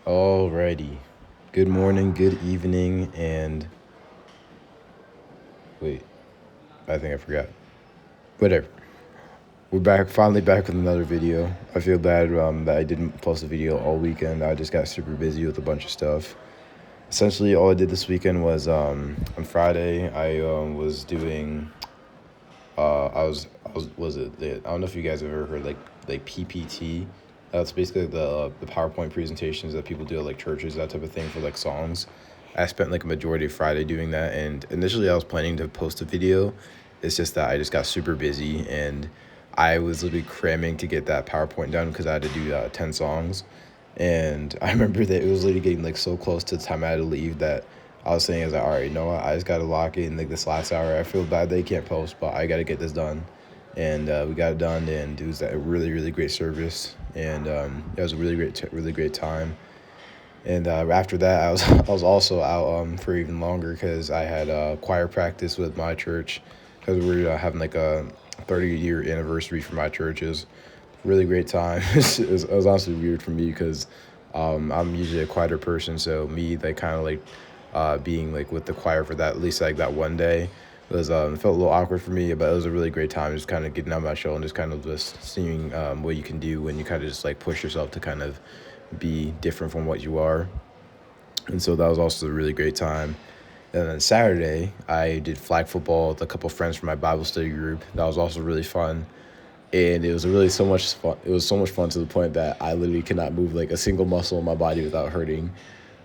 Alrighty. Good morning, good evening, and wait, I think I forgot. Whatever. We're back, finally back with another video. I feel bad that I didn't post a video all weekend. I just got super busy with a bunch of stuff. Essentially, all I did this weekend was on Friday, was doing, was it, I don't know if you guys have ever heard like PPT. That's basically the PowerPoint presentations that people do at like churches, that type of thing for like songs. I spent like a majority of Friday doing that, and initially I was planning to post a video. It's just that I just got super busy, and I was literally cramming to get that PowerPoint done because I had to do 10 songs. And I remember that it was literally getting like so close to the time I had to leave that I was saying, I was like, all right, you know what? I just got to lock it in like this last hour. I feel bad they can't post, but I got to get this done. And we got it done, and it was a really, really great service. And it was a really great time. And after that, I was also out for even longer because I had choir practice with my church because we were having like a 30-year anniversary for my church. It was a really great time. It was honestly weird for me because I'm usually a quieter person, so me like kind of like being like with the choir for that at least like that one day was it felt a little awkward for me, but it was a really great time. Just kind of getting out my shell and just kind of just seeing what you can do when you kind of just like push yourself to kind of be different from what you are. And so that was also a really great time. And then Saturday, I did flag football with a couple friends from my Bible study group. That was also really fun. And it was really so much fun. It was so much fun to the point that I literally cannot move like a single muscle in my body without hurting.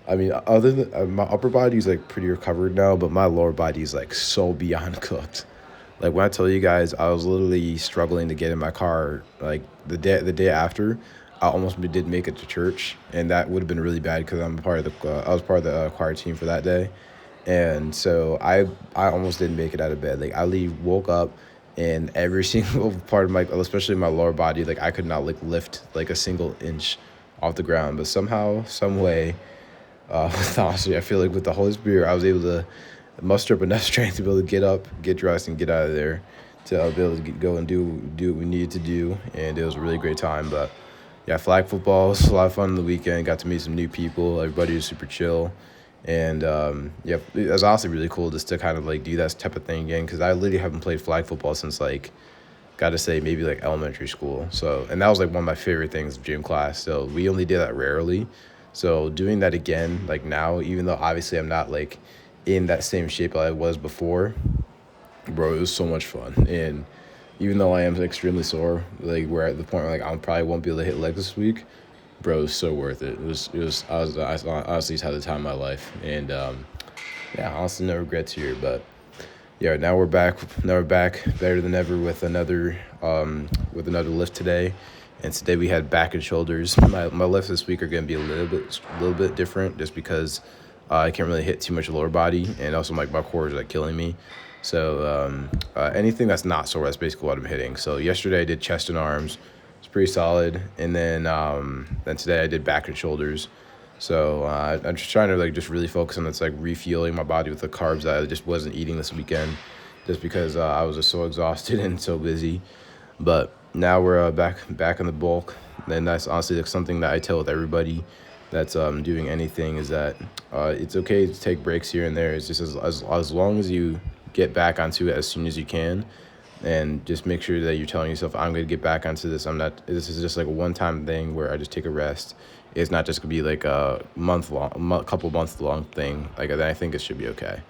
I mean, other than my upper body's like pretty recovered now, but my lower body's like so beyond cooked. Like when I tell you guys, I was literally struggling to get in my car. Like the day after, I almost did make it to church, and that would have been really bad because I was part of the choir team for that day, and so I almost didn't make it out of bed. Like I literally woke up, and every single part of my, especially my lower body, like I could not like lift like a single inch off the ground. But somehow, some way, honestly, I feel like with the Holy Spirit, I was able to muster up enough strength to be able to get up, get dressed, and get out of there to be able to go and do what we needed to do. And it was a really great time. But yeah, flag football was a lot of fun on the weekend. Got to meet some new people. Everybody was super chill. And yeah, it was honestly really cool just to kind of like do that type of thing again because I literally haven't played flag football since like gotta say maybe like elementary school. So and that was like one of my favorite things of gym class. So we only did that rarely. So doing that again, like now, even though obviously I'm not like in that same shape I was before, bro, it was so much fun. And even though I am extremely sore, like we're at the point where like I probably won't be able to hit legs this week, bro, it was so worth it. I honestly just had the time of my life. And yeah, honestly no regrets here. But yeah, now we're back. Now we're back better than ever with another lift today. And today we had back and shoulders. My lifts this week are going to be a little bit different, just because I can't really hit too much lower body, and also like my core is like killing me. So anything that's not sore, that's basically what I'm hitting. So yesterday I did chest and arms. It's pretty solid, and then today I did back and shoulders. So I'm just trying to like just really focus on this like refueling my body with the carbs that I just wasn't eating this weekend, just because I was just so exhausted and so busy. But now we're back in the bulk, and that's honestly like something that I tell with everybody that's doing anything is that it's okay to take breaks here and there. It's just as long as you get back onto it as soon as you can, and just make sure that you're telling yourself, I'm going to get back onto this. I'm not, this is just like a one-time thing where I just take a rest. It's not just going to be like a couple month long thing. Like then I think it should be okay.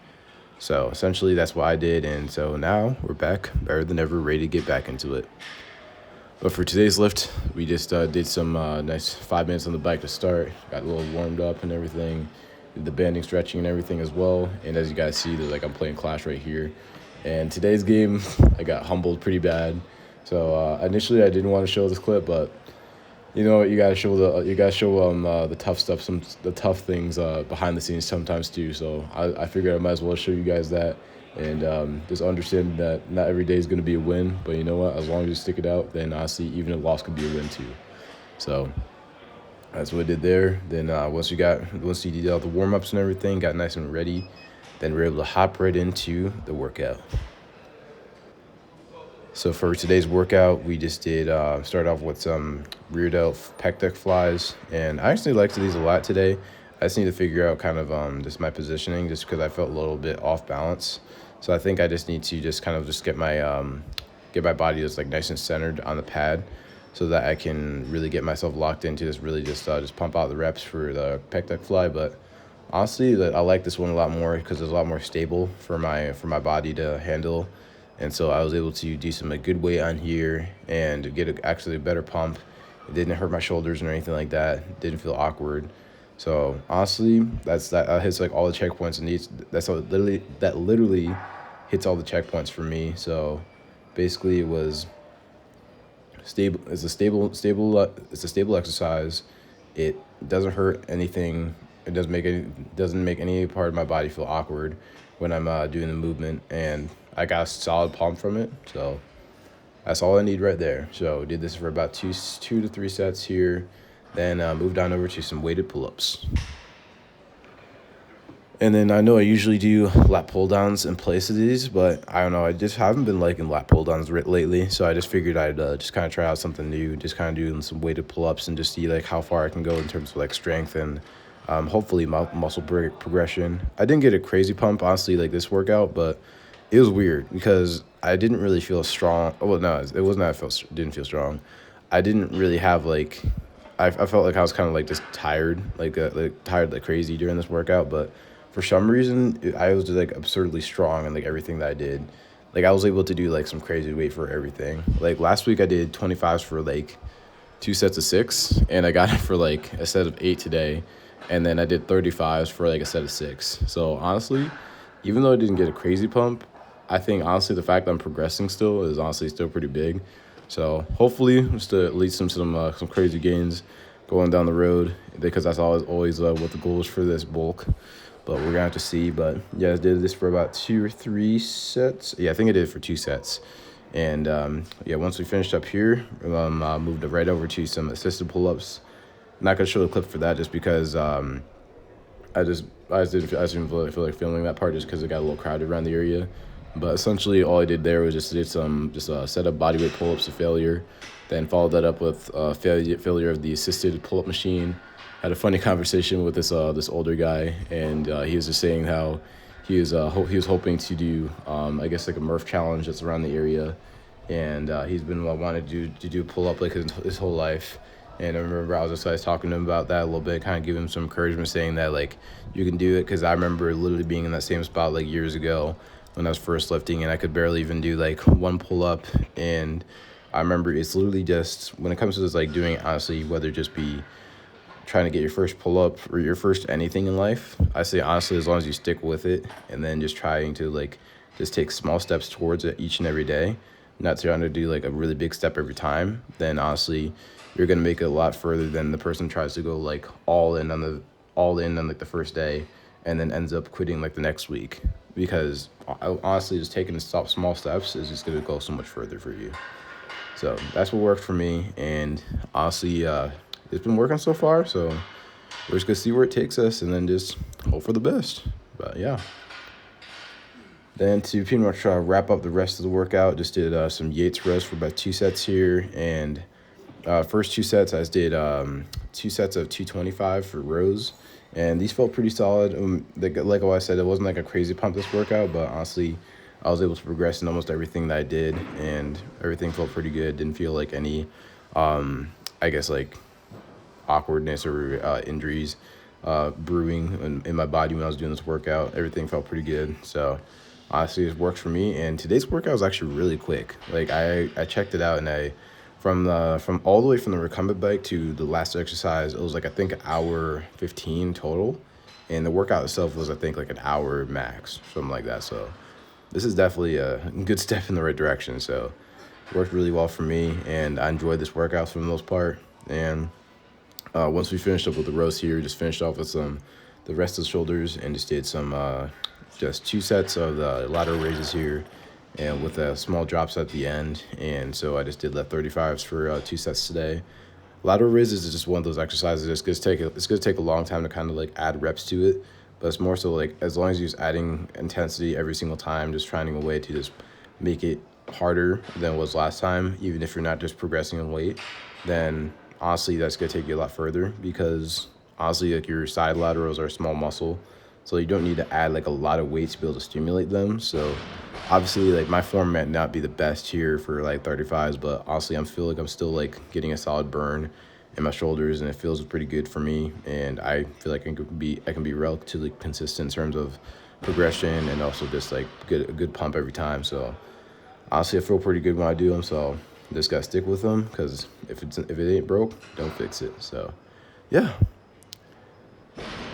So essentially that's what I did. And so now we're back better than ever, ready to get back into it. But for today's lift, we just did some nice 5 minutes on the bike to start. Got a little warmed up and everything. Did the banding stretching and everything as well. And as you guys see, there's like I'm playing Clash right here. And today's game, I got humbled pretty bad. So initially, I didn't want to show this clip, but you know what? You gotta show the tough stuff, the tough things behind the scenes sometimes too. So I figured I might as well show you guys that, and just understand that not every day is gonna be a win. But you know what? As long as you stick it out, then honestly, even a loss could be a win too. So that's what I did there. Then once you did all the warm ups and everything, got nice and ready, then we're able to hop right into the workout. So for today's workout, we just did start off with some rear delt pec deck flies, and I actually liked these a lot today. I just need to figure out kind of just my positioning, just because I felt a little bit off balance. So I think I just need to just kind of just get my body just like nice and centered on the pad, so that I can really get myself locked into this. Really just pump out the reps for the pec deck fly, but. Honestly, I like this one a lot more because it's a lot more stable for my body to handle, and so I was able to do some like good weight on here and get actually a better pump. It didn't hurt my shoulders or anything like that. It didn't feel awkward. So honestly, that hits like all the checkpoints and needs. That literally hits all the checkpoints for me. So basically, it was stable. It's a stable exercise. It doesn't hurt anything. It doesn't make any part of my body feel awkward when I'm doing the movement, and I got a solid pump from it. So that's all I need right there. So did this for about two to three sets here, then moved on over to some weighted pull-ups. And then I know I usually do lat pull downs in place of these, but I don't know. I just haven't been liking lat pull downs lately, so I just figured I'd just kind of try out something new, just kind of doing some weighted pull ups and just see like how far I can go in terms of like strength and hopefully muscle progression. I didn't get a crazy pump honestly like this workout, but it was weird because I didn't really feel strong. Well, no, it wasn't that didn't feel strong. I didn't really have like I felt like I was kind of like just tired, like tired like crazy during this workout, but for some reason I was just like absurdly strong in like everything that I did. Like I was able to do like some crazy weight for everything. Like last week I did 25s for like 2 sets of 6, and I got it for like a set of 8 today, and then I did 35s for like a set of 6. So honestly, even though I didn't get a crazy pump, I think honestly the fact that I'm progressing still is honestly still pretty big. So hopefully just to lead some crazy gains going down the road, because that's always what the goal is for this bulk. But we're gonna have to see. But yeah, I did this for about 2 or 3 sets. Yeah, I think I did it for 2 sets. And yeah, once we finished up here, I moved right over to some assisted pull-ups. I'm not gonna show the clip for that just because I didn't feel like filming that part just because it got a little crowded around the area. But essentially, all I did there was just set up bodyweight pull-ups to failure, then followed that up with failure of the assisted pull-up machine. Had a funny conversation with this older guy, and he was just saying how he was hoping to do I guess like a Murph challenge that's around the area, and he's been wanting to do pull up like his whole life. And I remember I was talking to him about that a little bit, kind of giving him some encouragement, saying that like you can do it, because I remember literally being in that same spot like years ago when I was first lifting, and I could barely even do like one pull up. And I remember it's literally just when it comes to this like doing it, honestly, whether it just be trying to get your first pull up or your first anything in life, I say honestly, as long as you stick with it and then just trying to like just take small steps towards it each and every day, not trying to do like a really big step every time, then honestly you're gonna make it a lot further than the person tries to go like all in on like the first day and then ends up quitting like the next week. Because honestly, just taking small steps is just gonna go so much further for you. So that's what worked for me, and honestly, it's been working so far. So we're just gonna see where it takes us, and then just hope for the best. But yeah. Then to pretty much wrap up the rest of the workout, just did some Yates rows for about 2 sets here, and first 2 sets I just did 2 sets of 225 for rows, and these felt pretty solid. Like I said, it wasn't like a crazy pump this workout, but honestly, I was able to progress in almost everything that I did, and everything felt pretty good. Didn't feel like any, I guess like awkwardness or injuries brewing in my body when I was doing this workout. Everything felt pretty good. So honestly, it worked for me. And today's workout was actually really quick. Like I checked it out, and from all the way from the recumbent bike to the last exercise, it was like I think an hour 15 total, and the workout itself was I think like an hour max, something like that. So this is definitely a good step in the right direction. So it worked really well for me, and I enjoyed this workout for the most part. And once we finished up with the rows here, just finished off with the rest of the shoulders, and just did some just 2 sets of the lateral raises here, and with small drops at the end. And so I just did that 35s for 2 sets today. Lateral raises is just one of those exercises. It's gonna take a long time to kind of like add reps to it, but it's more so like as long as you're just adding intensity every single time, just finding a way to just make it harder than it was last time, even if you're not just progressing in weight, then honestly that's gonna take you a lot further because honestly like your side laterals are small muscle, so you don't need to add like a lot of weight to be able to stimulate them. So obviously like my form might not be the best here for like 35s, but honestly I feel like I'm still like getting a solid burn in my shoulders and it feels pretty good for me, and I feel like I can be relatively consistent in terms of progression and also just like get a good pump every time. So honestly, I feel pretty good when I do them. So just gotta stick with them because if it ain't broke, don't fix it. So yeah.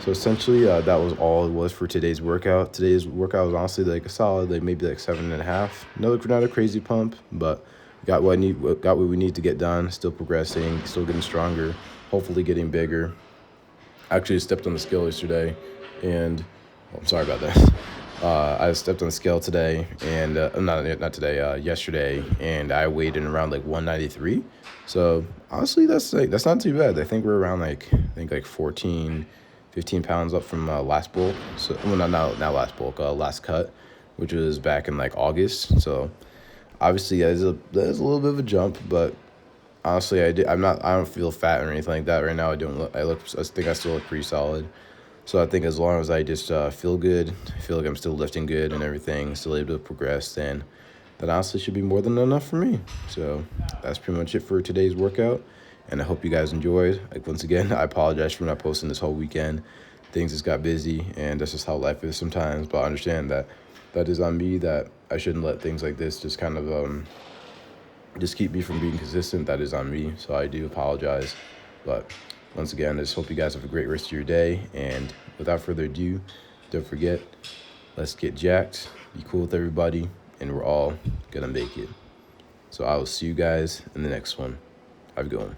So essentially, that was all it was for today's workout. Today's workout was honestly like a solid, like maybe like 7.5. No, not a crazy pump, but got what we need to get done. Still progressing, still getting stronger. Hopefully, getting bigger. I actually stepped on the scale yesterday, and I'm sorry about that. I stepped on the scale today, and not today, yesterday, and I weighed in around like 193. So honestly, that's not too bad. I think we're around like I think like 14, 15 pounds up from last bulk. So well, not last bulk, last cut, which was back in like August. So obviously, yeah, there's a little bit of a jump, but honestly, I don't feel fat or anything like that right now. I think I still look pretty solid. So I think as long as I just feel good, feel like I'm still lifting good and everything, still able to progress, then that honestly should be more than enough for me. So that's pretty much it for today's workout, and I hope you guys enjoyed. Like once again, I apologize for not posting this whole weekend. Things just got busy, and that's just how life is sometimes. But I understand that that is on me. That I shouldn't let things like this just kind of just keep me from being consistent. That is on me, so I do apologize. But once again, I just hope you guys have a great rest of your day. And without further ado, don't forget, let's get jacked, be cool with everybody, and we're all gonna make it. So I will see you guys in the next one. Have a good one.